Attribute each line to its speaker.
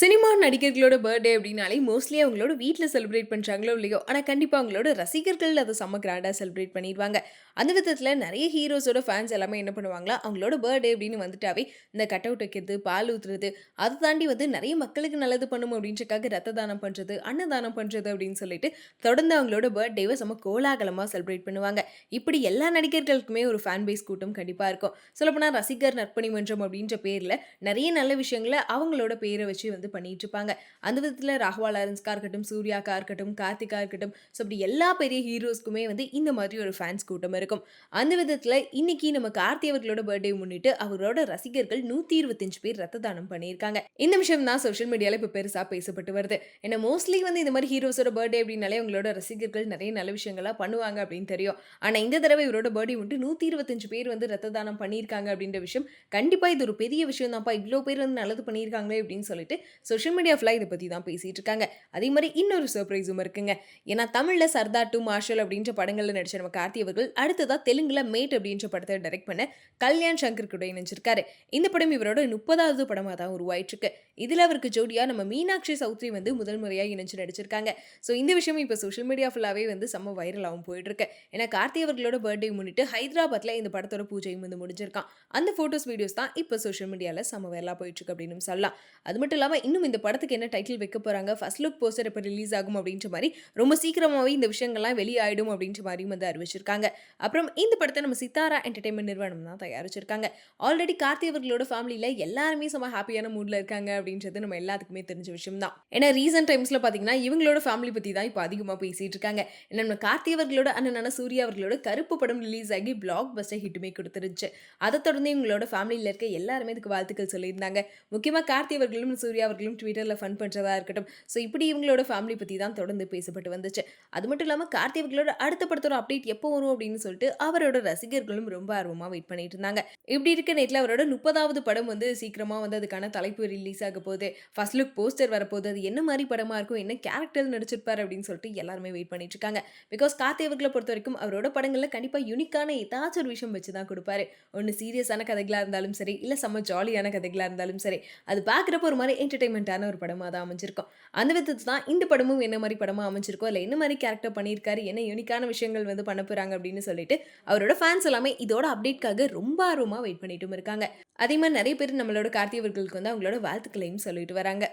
Speaker 1: Cinema நடிகர்களோட birthday அப்படின்னாலே mostly அவங்களோட வீட்ல செலிப்ரேட் பண்றாங்களோ இல்லையோ, ஆனா கண்டிப்பா அவங்களோட ரசிகர்கள் அத செம்ம கிராண்டா செலிப்ரேட் பண்ணிருவாங்க. அந்த விதத்துல நெறைய ஹீரோஸோட ஃபேன்ஸ் எல்லாமே என்ன பண்ணுவாங்களா, அவங்களோட பர்த்டே அப்படின்னு வந்துட்டாவே இந்த கட் அவுட் வைக்கிறது, பால் ஊத்துறது, அத தாண்டி வந்து நெறைய மக்களுக்கு நல்லது பண்ணணும் அப்படின்றக்காக ரத்த தானம் பண்றது, அன்னதானம் பண்றது அப்படின்னு சொல்லிட்டு தொடர்ந்து அவங்களோட பர்த்டேவ செம்ம கோலாகலமா செலிப்ரேட் பண்ணுவாங்க. இப்படி எல்லா நடிகர்களுக்குமே ஒரு ஃபேன் பேஸ் கூட்டம் கண்டிப்பா இருக்கும். சொல்லப்போனா ரசிகர் நற்பணி மன்றம் அப்படின்ற பேர்ல நெறைய நல்ல விஷயங்கள அவங்களோட பேர வச்சு வந்து பண்ணிட்டு இருப்பாங்க. அந்த விதத்துல ராகவா லாரன்ஸ்க்கா இருக்கட்டும், சூர்யாக்கா இருக்கட்டும், கார்த்திகா இருக்கட்டும், ஸோ இப்படி எல்லா பெரிய ஹீரோஸ்க்குமே வந்து இந்த மாதிரி ஒரு ஃபேன்ஸ் கூட்டம் இருக்கும். அந்த விதத்துல இன்னைக்கு நம்ம கார்த்தி அவர்களோட பர்த்டே முன்னிட்டு அவரோட ரசிகர்கள் 125 பேர் ரத்த தானம் பண்ணியிருக்காங்க. இந்த விஷயம் தான் சோஷியல் மீடியால இப்ப பெருசா பேசப்பட்டு வருது. ஏன்னா மோஸ்ட்லி வந்து இந்த மாதிரி ஹீரோஸோட பர்த்டே அப்படின்னாலே அவங்களோட ரசிகர்கள் நெறைய நல்ல விஷயங்களா பண்ணுவாங்க அப்படின்னு தெரியும். ஆனா இந்த தடவை இவரோட பர்த்டே முன்னிட்டு 125 பேர் வந்து ரத்த தானம் பண்ணியிருக்காங்க அப்படின்ற விஷயம் கண்டிப்பா இது ஒரு பெரிய விஷயம் தான்ப்பா. இவ்ளோ பேர் வந்து நல்லது பண்ணியிருக்காங்களே அப்படின்னு சொல்லிட்டு சோஷியல் மீடியா ஃபுல்லா இத பத்தி தான் பேசிட்டு இருக்காங்க. அதே மாரி இன்னொரு சர்ப்ரைஸும் இருக்குங்க. ஏன்னா தமிழ்ல சர்தார் 2, மார்ஷல் அப்படின்ற படங்கள்ல நடிச்ச நம்ம கார்த்தி அவர்கள் அடுத்ததா தெலுங்குல மேட் அப்படின்ற படத்த டைரக்ட் பண்ண கல்யாண் சங்கர் கூட இணைஞ்சிருக்காரு. இந்த படம் இவரோட 30வது படமா தான் உருவாயிட்டிருக்கு. இதுல அவருக்கு ஜோடியா நம்ம மீனாட்சி சௌத்ரி வந்து முதல் முறையா இணைஞ்சு நடிச்சிருக்காங்க. ஸோ இந்த விஷயம் இப்ப சோஷியல் மீடியா ஃபுல்லாவே வந்து செம்ம வைரலாவும் போயிட்டு இருக்கு. ஏன்னா கார்த்தி அவர்களோட பர்த்டே முன்னிட்டு ஹைதராபாத்ல இந்த படத்தோட பூஜையும் வந்து முடிஞ்சிருக்காம். அந்த ஃபோட்டோஸ், வீடியோஸ் தான் இப்ப சோஷியல் மீடியால செம்ம வைரலா போயிட்டு இருக்கு அப்படின்னு சொல்லலாம். அது மட்டும் இல்லாம இன்னும் இந்த படத்துக்கு என்ன டைட்டில் வைக்க போறாங்க, ஃபர்ஸ்ட் லுக் போஸ்டர் எப்ப ரிலீஸ் ஆகும் அப்படின்ற மாரி ரொம்ப சீக்கிரமாவே இந்த விஷயங்கள்லாம் வெளியாயிடும் அப்படின்ற மாரியும் வந்து அறிவிச்சிருக்காங்க. அப்புறம் இந்த படத்த நம்ம சித்தாரா என்டர்டெயின்மென்ட் நிறுவனம் தான் தயாரிச்சிருக்காங்க. ஆல்ரெடி கார்த்தி அவர்களோட ஃபேமிலில எல்லாருமே செம்ம ஹாப்பியான மூட்ல இருக்காங்க அப்படின்றது நம்ம எல்லாத்துக்குமே தெரிஞ்ச விஷயம் தான். ஏன்னா ரீசென்ட் டைம்ஸ்ல பாத்தீங்கன்னா இவங்களோட ஃபேமிலி பத்தி தான் இப்ப அதிகமா பேசிட்டு இருக்காங்க. ஏன்னா நம்ம கார்த்தி அவர்களோட அண்ணனான சூர்யா அவர்களோட கருப்பு படம் ரிலீஸ் ஆகி பிளாக் பஸ்டர் ஹிட்டுமே குடுத்துருச்சு. அத தொடர்ந்து இவங்களோட ஃபேமிலில இருக்க எல்லாருமே இதுக்கு வாழ்த்துக்கள் சொல்லியிருந்தாங்க. முக்கியமா கார்த்தி அவர்களும், சூர்யா அவர்களும் ட்விட்டர்ல ஃபன் பண்றதா இருக்கட்டும். ஸோ இப்படி இவங்களோட ஃபேமிலி பத்தி தான் தொடர்ந்து பேசப்பட்டு வந்துச்சு. அது மட்டும் இல்லாம கார்த்தி அவர்களோட அடுத்த படத்தோட அப்டேட் எப்போ வரும் அப்படின்னு சொல்லிட்டு அவரோட ரசிகர்களும் ரொம்ப ஆர்வமா வெயிட் பண்ணிட்டு இருந்தாங்க. இப்படி இருக்க நேரத்துல அவரோட 30வது படம் வந்து சீக்கிரமா வந்து அதுக்கான தலைப்பு ரிலீஸ் ஆக போகுது. ஃபர்ஸ்ட் லுக் போஸ்டர் வரப்போகுது. அது என்ன மாரி படமா இருக்கும்? என்ன கேரக்டர்ல நடிச்சிருப்பாரு அப்படின்னு சொல்லிட்டு எல்லாருமே வெயிட் பண்ணிட்டு இருக்காங்க. பிகாஸ் கார்த்தி அவர்கள பொறுத்தவரைக்கும் அவரோட படங்கள்ல கண்டிப்பா யூனிக்கான ஏதாச்சும் ஒரு விஷயம் வச்சு தான் குடுப்பாரு. ஒண்ணு சீரியஸான கதைகளா இருந்தாலும் சரி, இல்ல செம்ம ஜாலியான கதைகளா இருந்தாலும் சரி, அது பார்க்குறப்போ ஒரு மாரி என்டர்டெயின்மென்ட்டான ஒரு படமா தான் அமைஞ்சிருக்கும். அந்த விதத்துல தான் இந்த படமும் என்ன மாரி படமா அமைஞ்சிருக்கோ, இல்ல என்ன மாரி கேரக்டர் பண்ணியிருக்காரு, என்ன யூனிக்கான விஷயங்கள் வந்து பண்ண போறாங்க அப்படின்னு சொல்லிட்டு, அவரோட ஃபேன்ஸ் எல்லாமே இதோட அப்டேட்காக ரொம்ப ஆர்வமா வெயிட் பண்ணிட்டும் இருக்காங்க. அதே மாரி நெறைய பேர் நம்மளோட கார்த்தி அவர்களுக்கு வந்து அவங்களோட வாழ்த்துக்களையும் சொல்லிட்டு வராங்க.